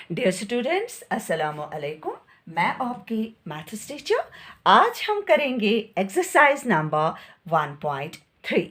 Dear students, अस्सलामु अलैकुम। मैं आपकी मैथ्स टीचर। आज हम करेंगे exercise number 1.3।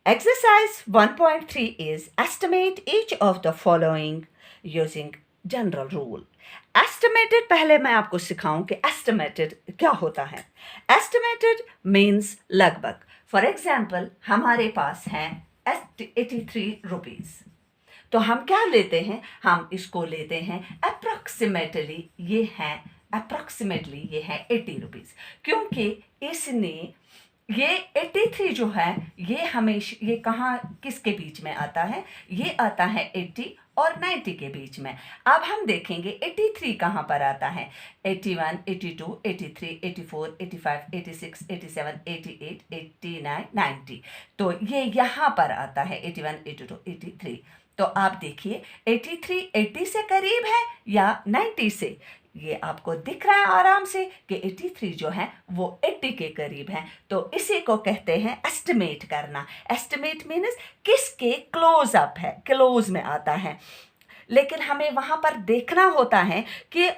Exercise 1.3 is estimate each of the following using general rule. Estimated पहले मैं आपको सिखाऊं कि एस्टिमेटेड क्या होता है। एस्टिमेटेड मीन्स लगभग। फॉर एग्जाम्पल, हमारे पास हैं 83 रुपीज़, तो हम क्या लेते हैं, हम इसको लेते हैं अप्रॉक्सीमेटली ये है 80 रुपीज़, क्योंकि इसने ये 83 जो है ये हमेशा ये कहाँ किसके बीच में आता है, ये आता है 80 और 90 के बीच में। अब हम देखेंगे 83 कहाँ पर आता है। 81, 82, 83, 84, 85, 86, 87, 88, 89, 90, तो ये यहाँ पर आता है 81, 82, 83। तो आप देखिए 83 80 से करीब है या 90 से। ये आपको दिख रहा है आराम से कि 83 जो है वो 80 के करीब है। तो इसी को कहते हैं एस्टिमेट करना। एस्टिमेट मीन्स किसके क्लोज अप है, क्लोज में आता है। लेकिन हमें वहां पर देखना होता है कि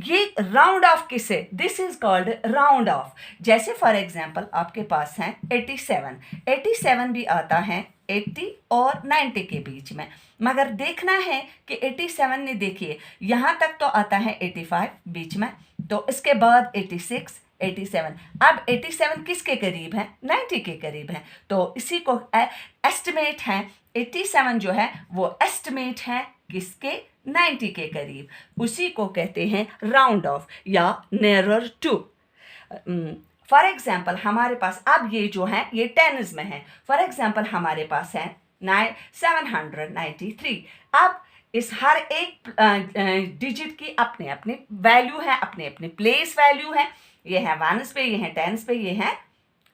ये राउंड ऑफ किसे, this is called round of. जैसे फॉर एग्जांपल आपके पास है 87 भी आता है 80 और 90 के बीच में, मगर देखना है कि 87 ने, देखिए यहाँ तक तो आता है 85 बीच में, तो इसके बाद 86, 87। अब 87 किसके करीब है, 90 के करीब है, तो इसी को एस्टिमेट है। 87 जो है वो एस्टिमेट है किसके, 90 के करीब। उसी को कहते हैं राउंड ऑफ या नेरर टू। फॉर एग्जाम्पल हमारे पास अब ये जो है ये टेन्स में है। फॉर एग्जाम्पल हमारे पास है 793। अब इस हर एक डिजिट की अपने अपने वैल्यू है, अपने अपने प्लेस वैल्यू है। ये है वंस पे, ये है टेंस पे, ये है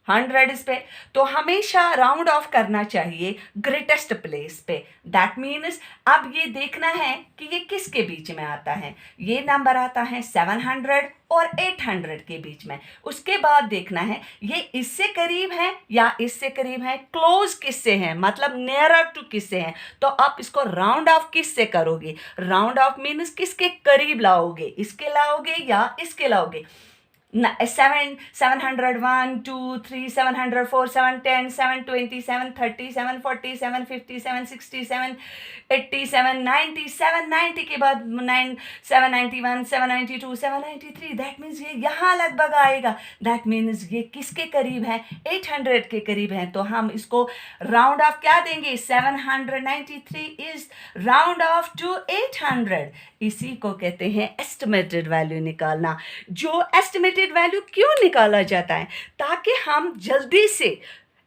हंड्रेड्स पे। तो हमेशा राउंड ऑफ करना चाहिए ग्रेटेस्ट प्लेस पे। दैट मीन्स अब ये देखना है कि ये किसके बीच में आता है। ये नंबर आता है 700 और 800 के बीच में। उसके बाद देखना है ये इससे करीब है या इससे करीब है, क्लोज किससे है, मतलब नियरर टू किससे है। तो आप इसको राउंड ऑफ किससे करोगे, राउंड ऑफ मीन्स किसके करीब लाओगे, इसके लाओगे या इसके लाओगे। 700, 1, 2, 3, 704, 710, 720, 730, 740, 750, 767, 87, 90, 790 के बाद 791, 792, 793। दैट मीन्स ये यहाँ लगभग आएगा। दैट मीन्स ये किसके करीब है, 800 के करीब है। तो हम इसको राउंड ऑफ क्या देंगे, 793 इज राउंड ऑफ टू 800। इसी को कहते हैं एस्टिमेटेड वैल्यू निकालना। जो एस्टिमेटेड वैल्यू क्यों निकाला जाता है, ताकि हम जल्दी से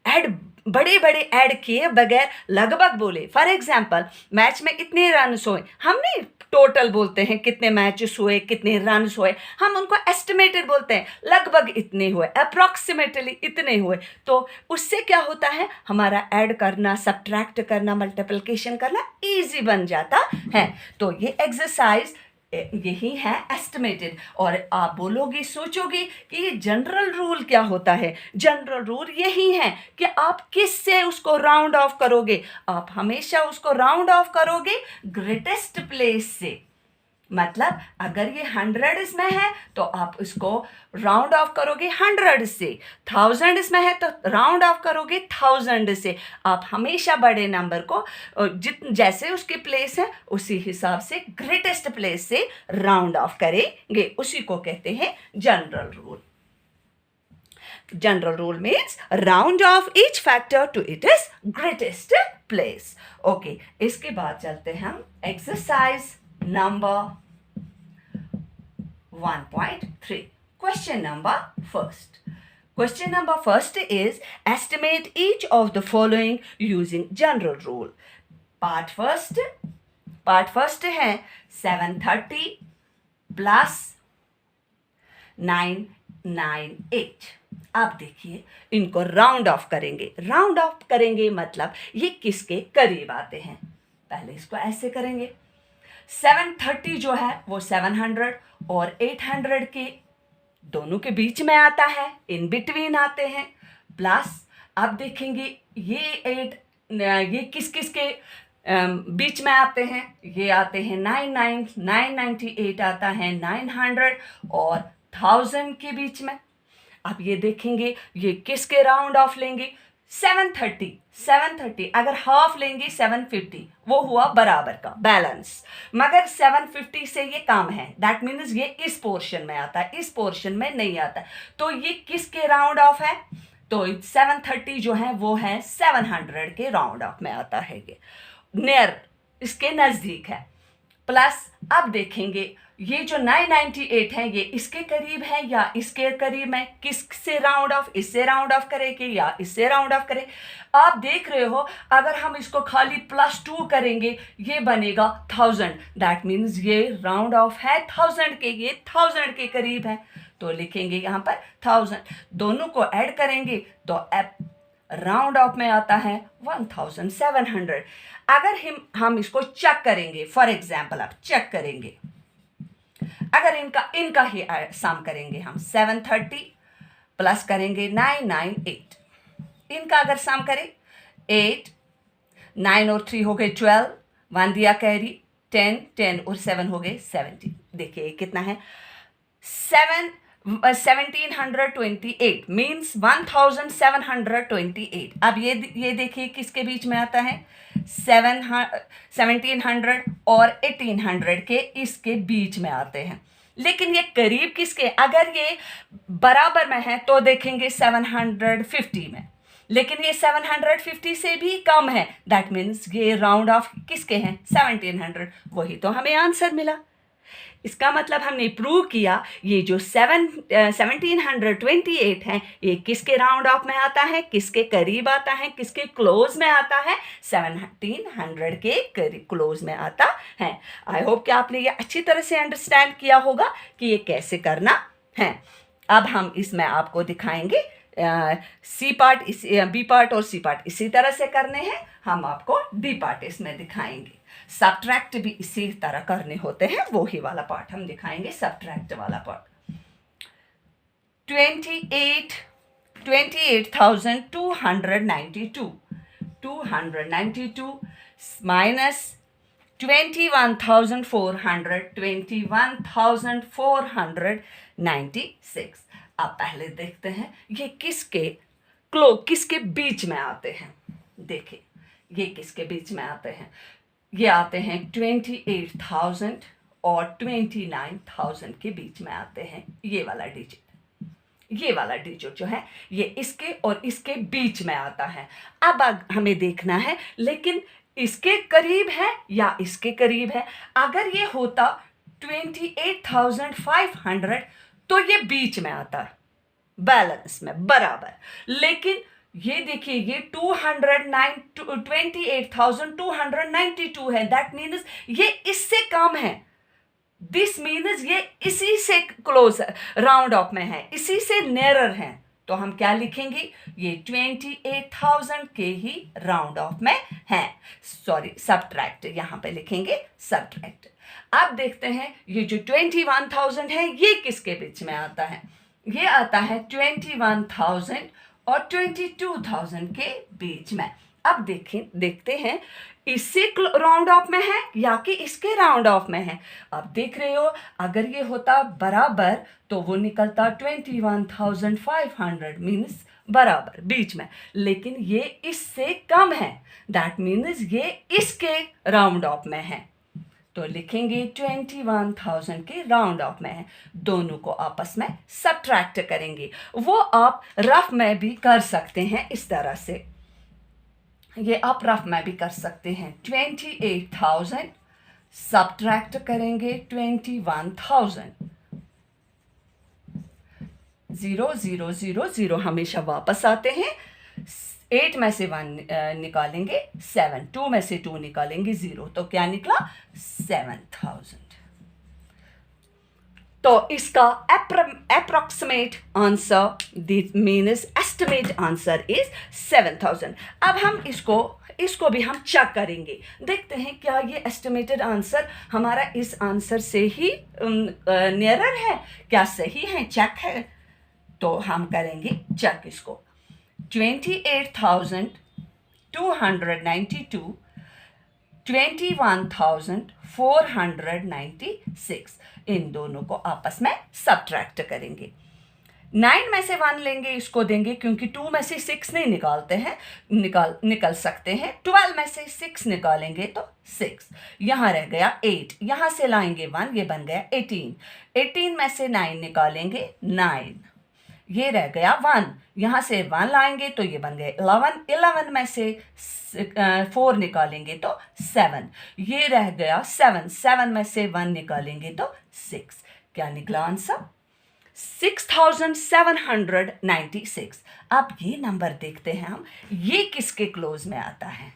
ऐड, बड़े बड़े ऐड किए बगैर लगभग बोले। फॉर एग्जाम्पल मैच में इतने रन हुए, हम नहीं टोटल बोलते हैं कितने मैचेस हुए, कितने रन हुए, हम उनको एस्टिमेटेड बोलते हैं। लगभग इतने हुए, अप्रॉक्सीमेटली इतने हुए। तो उससे क्या होता है, हमारा ऐड करना, सब्ट्रैक्ट करना, मल्टीप्लिकेशन करना इजी बन जाता है। तो ये एक्सरसाइज यही है एस्टिमेटेड। और आप बोलोगे, सोचोगे कि ये जनरल रूल क्या होता है। जनरल रूल यही है कि आप किससे उसको राउंड ऑफ करोगे। आप हमेशा उसको राउंड ऑफ करोगे ग्रेटेस्ट प्लेस से। मतलब अगर ये 100 में है तो आप इसको राउंड ऑफ करोगे 100 से। 1000 में है तो राउंड ऑफ करोगे 1000 से। आप हमेशा बड़े नंबर को जैसे उसके प्लेस है उसी हिसाब से ग्रेटेस्ट प्लेस से राउंड ऑफ करेंगे। उसी को कहते हैं general rule. General rule means round off each factor to it is greatest place. Okay, इसके बाद चलते हैं हम exercise number 1.3. Question number first. Question number first is estimate each of the following using general rule. Part first है 730 plus 998। अब देखिए इनको round off करेंगे। राउंड ऑफ करेंगे मतलब ये किसके करीब आते हैं। पहले इसको ऐसे करेंगे। 730 जो है वो 700 और 800 के दोनों के बीच में आता है, इन बिटवीन आते हैं। प्लस अब देखेंगे ये किस किस के बीच में आते हैं, ये आते हैं 998 आता है 900 और 1000 के बीच में। अब ये देखेंगे ये किसके राउंड ऑफ लेंगे, 730 अगर हाफ लेंगे 750, वो हुआ बराबर का बैलेंस, मगर 750 से ये कम है, दैट मीन्स ये इस पोर्शन में आता है, इस पोर्शन में नहीं आता। तो ये किसके राउंड ऑफ है, तो 730 जो है वो है 700 के राउंड ऑफ में आता है, ये नियर इसके नज़दीक है। प्लस अब देखेंगे ये जो 998 है ये इसके करीब है या इसके करीब है, किससे राउंड ऑफ, इससे राउंड ऑफ करेंगे या इससे राउंड ऑफ करें। आप देख रहे हो अगर हम इसको खाली +2 करेंगे ये बनेगा 1000, दैट मीन्स ये राउंड ऑफ है 1000 के, ये 1000 के करीब है, तो लिखेंगे यहाँ पर 1000। दोनों को ऐड करेंगे तो राउंड ऑफ में आता है 1700। अगर हम इसको चेक करेंगे, फॉर एग्जाम्पल आप चेक करेंगे, अगर इनका ही सम करेंगे हम 730 प्लस करेंगे 998, इनका अगर सम करें 8, 9 और 3 हो गए 12, 1 दिया कैरी 10 और 7 हो गए 17। देखिए कितना है 1728 मीन्स 1728। अब ये देखिए किसके बीच में आता है, 1700 और 1800 के इसके बीच में आते हैं। लेकिन ये करीब किसके, अगर ये बराबर में है तो देखेंगे 750 में, लेकिन ये 750 से भी कम है, दैट मीन्स ये राउंड ऑफ किसके हैं 1700, वही तो हमें आंसर मिला। इसका मतलब हमने प्रूव किया ये जो 1728 है ये किसके राउंड ऑफ में आता है, किसके करीब आता है, किसके क्लोज में आता है, 1700 के क्लोज में आता है। आई होप कि आपने ये अच्छी तरह से अंडरस्टैंड किया होगा कि ये कैसे करना है। अब हम इसमें आपको दिखाएंगे सी पार्ट, बी पार्ट और सी पार्ट इसी तरह से करने हैं, हम आपको डी पार्ट इसमें दिखाएंगे। सब्ट्रैक्ट भी इसी तरह करने होते हैं, वो ही वाला पार्ट हम दिखाएंगे, सब्ट्रैक्ट वाला पार्ट। 28,292 माइनस 21,496। अब पहले देखते हैं ये किसके बीच में आते हैं। देखिए ये किसके बीच में आते हैं, ये आते हैं 28,000 और 29,000 के बीच में आते हैं। ये वाला डिजिट जो है ये इसके और इसके बीच में आता है। अब हमें देखना है लेकिन इसके करीब है या इसके करीब है। अगर ये होता 28,500 तो ये बीच में आता है, बैलेंस में बराबर। लेकिन ये देखिए ये 28,292 है, दैट मीन्स ये इससे कम है। दिस मीन्स ये इसी से क्लोज राउंड ऑफ में है, इसी से नेरर है। तो हम क्या लिखेंगे, ये 28,000 के ही राउंड ऑफ में है। सॉरी सब्ट्रैक्ट, यहाँ पे लिखेंगे सब्ट्रैक्ट। अब देखते हैं ये जो 21,000 है ये किसके बीच में आता है। ये आता है 21,000 और 22,000 के बीच में। अब देखते हैं इससे राउंड ऑफ में है या कि इसके राउंड ऑफ में है। अब देख रहे हो अगर ये होता बराबर तो वो निकलता 21,500 मीन्स बराबर बीच में, लेकिन ये इससे कम है, दैट मीन्स ये इसके राउंड ऑफ में है। तो लिखेंगे 21,000 के राउंड ऑफ में है। दोनों को आपस में सब्ट्रैक्ट करेंगे, वो आप रफ में भी कर सकते हैं इस तरह से। ये आप रफ में भी कर सकते हैं। 28,000 सब्ट्रैक्ट करेंगे 21,000, 0 0 0 0 हमेशा वापस आते हैं। 8 में से 1 निकालेंगे 7, 2 में से 2 निकालेंगे 0, तो क्या निकला 7,000। तो इसका approximate answer means estimate answer is 7,000। अब हम इसको भी हम चेक करेंगे, देखते हैं क्या ये एस्टिमेटेड आंसर हमारा इस आंसर से ही नियरर है, क्या सही है, चेक है। तो हम करेंगे चेक इसको। 28,292 21,496। इन दोनों को आपस में सब्ट्रैक्ट करेंगे। 9 में से 1 लेंगे, इसको देंगे, क्योंकि 2 में से 6 नहीं निकालते हैं, निकल सकते हैं। 12 में से 6 निकालेंगे तो 6, यहाँ रह गया 8, यहाँ से लाएंगे 1, ये बन गया 18। 18 में से 9 निकालेंगे 9, ये रह गया 1, यहाँ से 1 लाएंगे तो ये बन गया 11। 11 में से 4 निकालेंगे तो 7, ये रह गया 7। 7 में से 1 निकालेंगे तो 6। क्या निकला आंसर? 6796। अब ये नंबर देखते हैं हम, ये किसके क्लोज में आता है।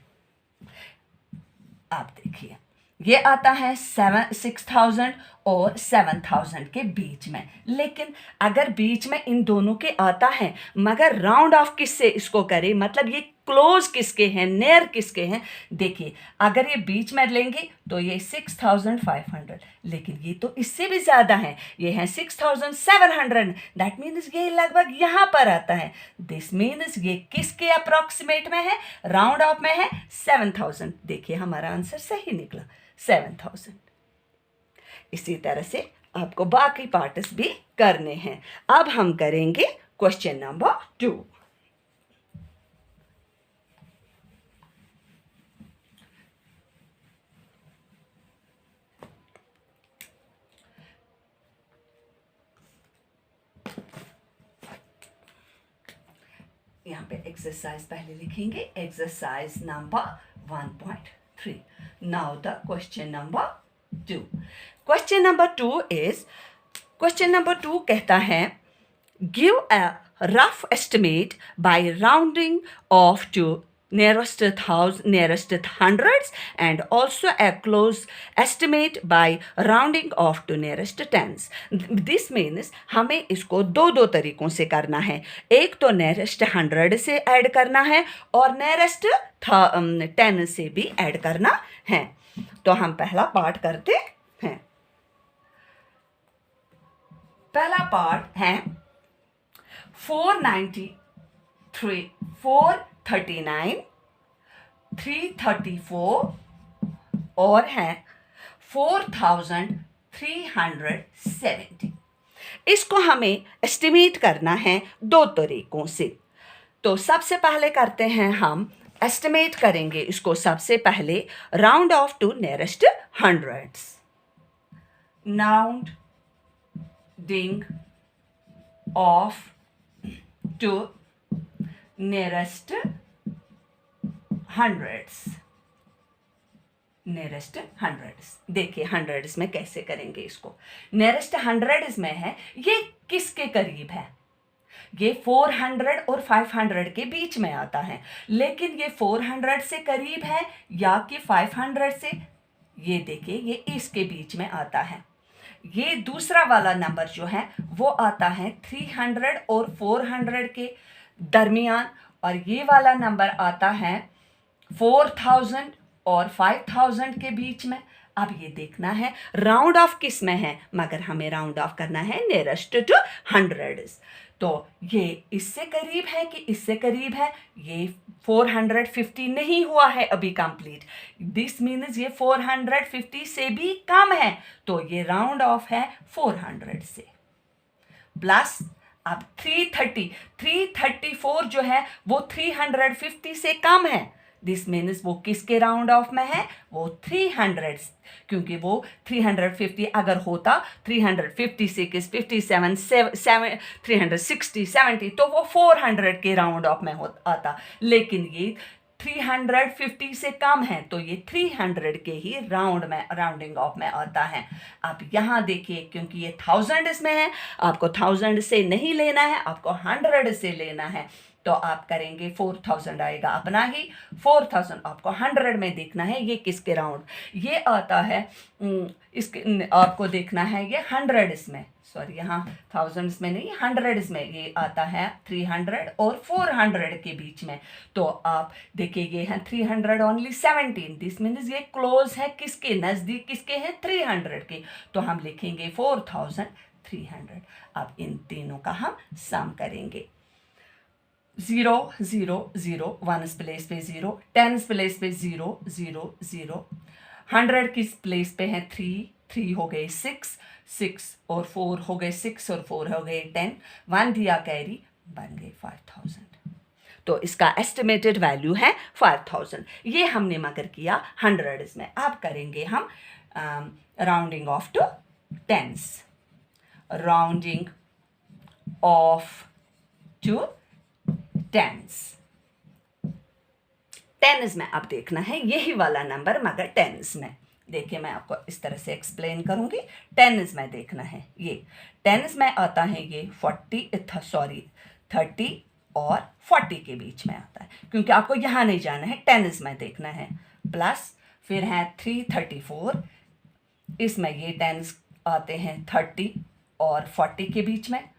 आप देखिए, ये आता है 6000 और 7000 के बीच में। लेकिन अगर बीच में इन दोनों के आता है, मगर राउंड ऑफ किससे इसको करें, मतलब ये क्लोज किसके हैं, नियर किसके हैं। देखिए, अगर ये बीच में लेंगे तो ये 6500, लेकिन ये तो इससे भी ज़्यादा है, ये है 6700। दैट मीन्स ये लगभग यहाँ पर आता है। दिस मीन्स ये किसके अप्रॉक्सीमेट में है, राउंड ऑफ में है 7000। देखिए हमारा आंसर सही निकला, 7000। इसी तरह से आपको बाकी पार्ट्स भी करने हैं। अब हम करेंगे क्वेश्चन नंबर 2। यहाँ पे एक्सरसाइज पहले लिखेंगे, exercise number 1.3। Now the question number 2। Question number 2 कहता है, give a rough estimate by rounding off to nearest hundreds and also a close estimate by rounding off to nearest tens. This means हमें इसको दो तरीकों से करना है। एक तो nearest 100 से ऐड करना है और nearest 10 से भी ऐड करना है। तो हम पहला पार्ट करते हैं। पहला पार्ट है 493, 439, 334 और है 4370। इसको हमें एस्टिमेट करना है दो तरीकों से। तो सबसे पहले करते हैं, हम एस्टिमेट करेंगे इसको सबसे पहले round off to nearest hundreds. Rounding off to nearest hundreds. देखिए हंड्रेड्स में कैसे करेंगे इसको। नियरेस्ट हंड्रेड्स में है, ये किसके करीब है, ये 400 और 500 के बीच में आता है। लेकिन ये 400 से करीब है या कि 500 से, ये देखिए ये इसके बीच में आता है। ये दूसरा वाला नंबर जो है वो आता है 300 और 400 के दरमियान, और ये वाला नंबर आता है 4000 और 5000 के बीच में। अब ये देखना है राउंड ऑफ किस में है, मगर हमें राउंड ऑफ करना है नियरेस्ट टू हंड्रेड्स। तो ये इससे करीब है कि इससे करीब है, ये 450 नहीं हुआ है अभी कंप्लीट। दिस मीन्स ये 450 से भी कम है, तो ये राउंड ऑफ है 400 से। प्लस अब 334 जो है वो 350 से कम है। दिस मीन्स वो किसके राउंड ऑफ में है, वो 300, क्योंकि वो 350 अगर होता 356, 57, 360, 70 तो वो 400 के राउंड ऑफ में आता। लेकिन ये 350 से कम है, तो ये 300 के ही राउंडिंग ऑफ में आता है। आप यहाँ देखिए, क्योंकि ये 1000 इसमें है, आपको 1000 से नहीं लेना है, आपको 100 से लेना है। तो आप करेंगे 4000 आएगा अपना ही। 4000 आपको 100 में देखना है, ये किसके राउंड, ये आता है इसके, आपको देखना है ये 100 इसमें, सॉरी यहाँ 1000 में नहीं, 100 में ये आता है 300 और 400 के बीच में। तो आप देखिए ये है 300 ओनली 17। दिस मीन्स ये क्लोज है किसके, नज़दीक किसके हैं, 300 के। तो हम लिखेंगे 4300। अब इन तीनों का हम सम करेंगे। 0 0 0, 1 प्लेस पे 0, 10 प्लेस पे 0 0 0, 100 की प्लेस पे है 3, 3 हो गए 6, 6 और 4 हो गए 6 और 4 हो गए 10, 1 दिया कैरी, बन गए 5000। तो इसका एस्टिमेटेड वैल्यू है 5000। ये हमने मगर किया हंड्रेड्स में। अब करेंगे हम rounding off to tens, rounding off to tens. Tens में अब देखना है यही वाला नंबर मगर टेंस में। देखिए मैं आपको इस तरह से एक्सप्लेन करूंगी। टेंस में देखना है, ये टेंस में आता है ये 30 और 40 के बीच में आता है, क्योंकि आपको यहाँ नहीं जाना है, टेंस में देखना है। प्लस फिर है 334, इसमें ये टेंस आते हैं 30 और 40 के बीच में।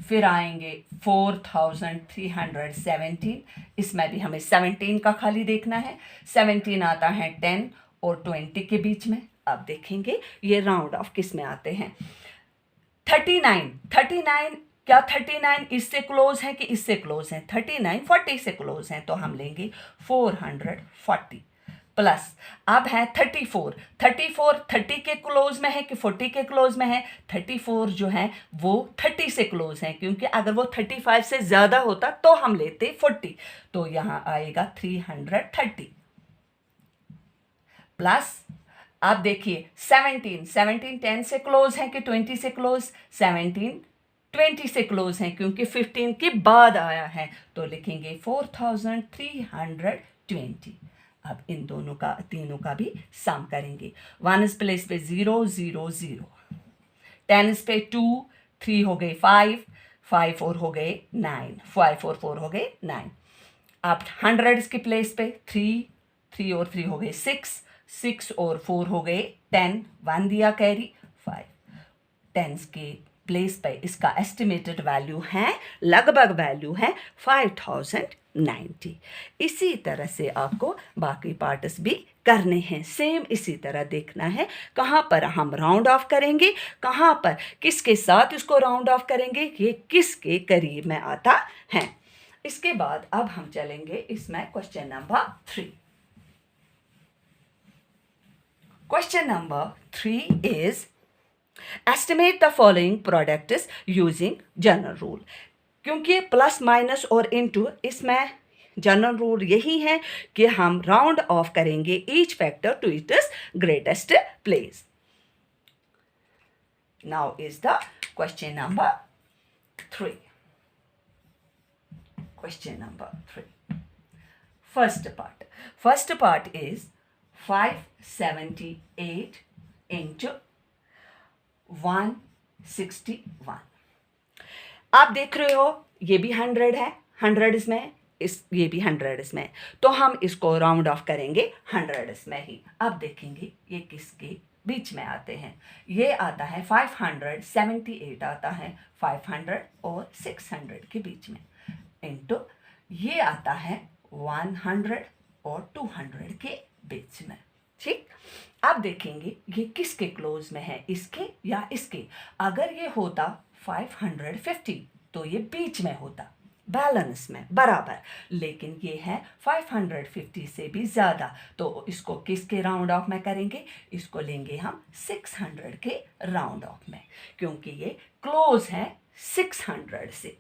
फिर आएंगे 4317, इसमें भी हमें 17 का खाली देखना है। 17 आता है 10 और 20 के बीच में। अब देखेंगे ये राउंड ऑफ किस में आते हैं। 39 क्या 39 इससे क्लोज है कि इससे क्लोज है? 39 40 से क्लोज है, तो हम लेंगे 440 प्लस। अब है 34 30 के क्लोज में है कि 40 के क्लोज में है? 34 जो है वो 30 से क्लोज है, क्योंकि अगर वो 35 से ज़्यादा होता तो हम लेते 40, तो यहाँ आएगा 330 प्लस। अब देखिए 17 10 से क्लोज है कि 20 से क्लोज? 17 20 से क्लोज है, क्योंकि 15 के बाद आया है, तो लिखेंगे 4320। अब इन दोनों का तीनों का भी सम करेंगे। 1 प्लेस पे 0 0 0, 10 पे 2, 3 हो गए 5, 5 और हो गए 9, 5 और 4 हो गए 9। अब 100 की प्लेस पे 3, 3 और 3 हो गए 6, 6 और 4 हो गए 10, 1 दिया कैरी 5। 10 के प्लेस पे इसका एस्टिमेटेड वैल्यू है, लगभग वैल्यू है 5090। इसी तरह से आपको बाकी पार्ट्स भी करने हैं, सेम इसी तरह देखना है कहाँ पर हम राउंड ऑफ करेंगे, कहाँ पर किसके साथ इसको राउंड ऑफ करेंगे, ये किसके करीब में आता है। इसके बाद अब हम चलेंगे इसमें question number 3। Question number 3 is estimate the following products using general rule। क्योंकि प्लस माइनस और इनटू इसमें जनरल रूल यही है कि हम राउंड ऑफ करेंगे each factor to its greatest place. Now is the question number 3। Question number 3, first part is 578 into 161। आप देख रहे हो ये भी 100 है, 100 इसमें, ये भी 100 इसमें, तो हम इसको राउंड ऑफ करेंगे 100 इसमें ही। अब देखेंगे ये किसके बीच में आते हैं। ये आता है 578 आता है 500 और 600 के बीच में, इनटू ये आता है 100 और 200 के बीच में। ठीक, अब देखेंगे ये किसके क्लोज में है, इसके या इसके। अगर ये होता 550 तो ये बीच में होता, बैलेंस में, बराबर, लेकिन ये है 550 से भी ज़्यादा, तो इसको किसके राउंड ऑफ में करेंगे, इसको लेंगे हम 600 के राउंड ऑफ में, क्योंकि ये क्लोज है 600 से।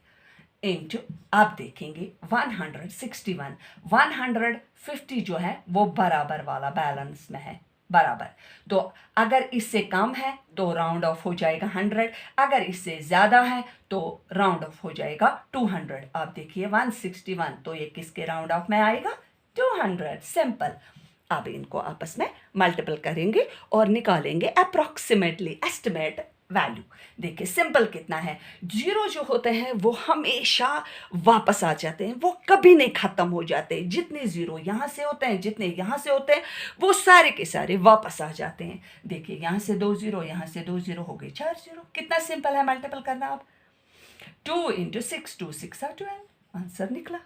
इंटू आप देखेंगे 161, 150 जो है वो बराबर वाला बैलेंस में है, बराबर, तो अगर इससे कम है तो राउंड ऑफ हो जाएगा 100, अगर इससे ज़्यादा है तो राउंड ऑफ हो जाएगा 200। आप देखिए 161, तो ये किसके राउंड ऑफ में आएगा, 200, सिंपल। अब इनको आपस में मल्टीपल करेंगे और निकालेंगे अप्रॉक्सीमेटली एस्टिमेट वैल्यू। देखिए सिंपल कितना है, जीरो जो होते हैं वो हमेशा वापस आ जाते हैं, वो कभी नहीं ख़त्म हो जाते। जितने ज़ीरो यहाँ से होते हैं, जितने यहाँ से होते हैं, वो सारे के सारे वापस आ जाते हैं। देखिए यहाँ से 2 ज़ीरो, यहाँ से 2 ज़ीरो, हो गए 4 ज़ीरो। कितना सिंपल है मल्टीपल करना। अब 2 × 6, 2 6 are 12, आंसर निकला,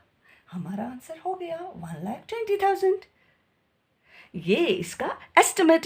हमारा आंसर हो गया 1,20,000। ये इसका एस्टिमेट